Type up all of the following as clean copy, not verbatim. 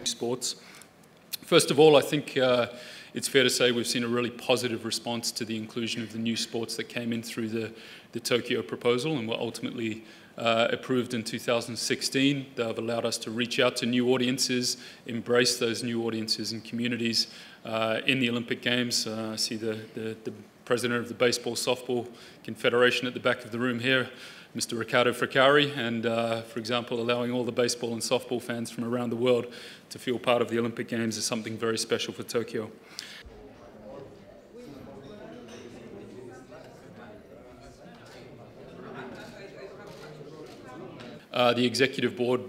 Sports. First of all, I think it's fair to say we've seen a really positive response to the inclusion of the new sports that came in through the Tokyo proposal and were ultimately approved in 2016. They've allowed us to reach out to new audiences, embrace those new audiences and communities in the Olympic Games. I see the president of the Baseball Softball Confederation at the back of the room here, Mr. Ricardo Fricari, and for example, allowing all the baseball and softball fans from around the world to feel part of the Olympic Games is something very special for Tokyo. The executive board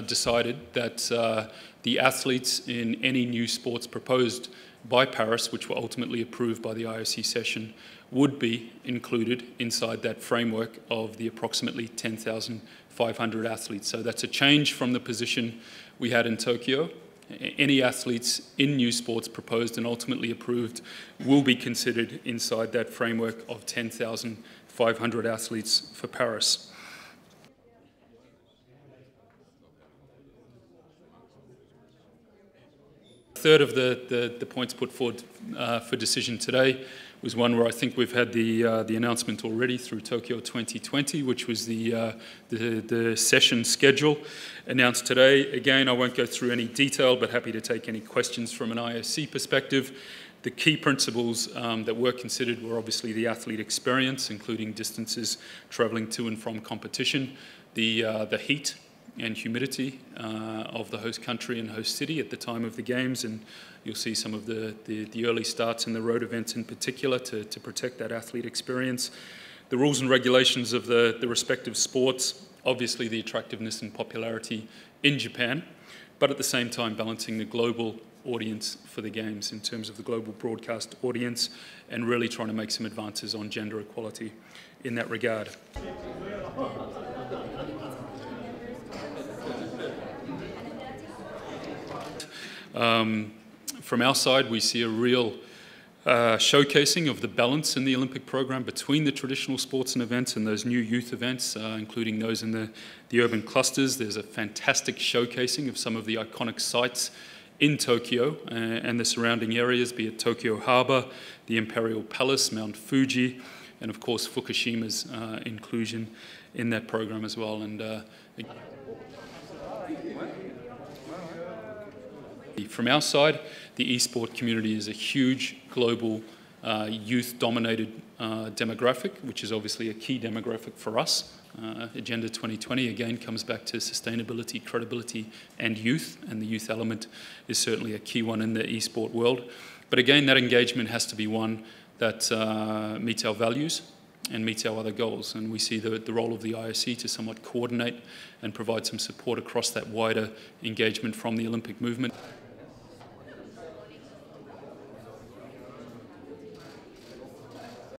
decided that the athletes in any new sports proposed by Paris, which were ultimately approved by the IOC session, would be included inside that framework of the approximately 10,500 athletes. So that's a change from the position we had in Tokyo. Any athletes in new sports proposed and ultimately approved will be considered inside that framework of 10,500 athletes for Paris. A third of the points put forward for decision today was one where I think we've had the announcement already through Tokyo 2020, which was the session schedule announced today. Again, I won't go through any detail, but happy to take any questions from an IOC perspective. The key principles that were considered were obviously the athlete experience, including distances traveling to and from competition, the heat and humidity of the host country and host city at the time of the Games, and you'll see some of the early starts in the road events in particular to protect that athlete experience. The rules and regulations of the respective sports, obviously the attractiveness and popularity in Japan, but at the same time balancing the global audience for the Games in terms of the global broadcast audience and really trying to make some advances on gender equality in that regard. From our side, we see a real showcasing of the balance in the Olympic program between the traditional sports and events and those new youth events, including those in the urban clusters. There's a fantastic showcasing of some of the iconic sites in Tokyo and the surrounding areas, be it Tokyo Harbor, the Imperial Palace, Mount Fuji, and of course Fukushima's inclusion in that program as well. And from our side, the e-sport community is a huge global youth-dominated demographic, which is obviously a key demographic for us. Agenda 2020 again comes back to sustainability, credibility and youth, and the youth element is certainly a key one in the e-sport world. But again, that engagement has to be one that meets our values and meets our other goals, and we see the role of the IOC to somewhat coordinate and provide some support across that wider engagement from the Olympic movement.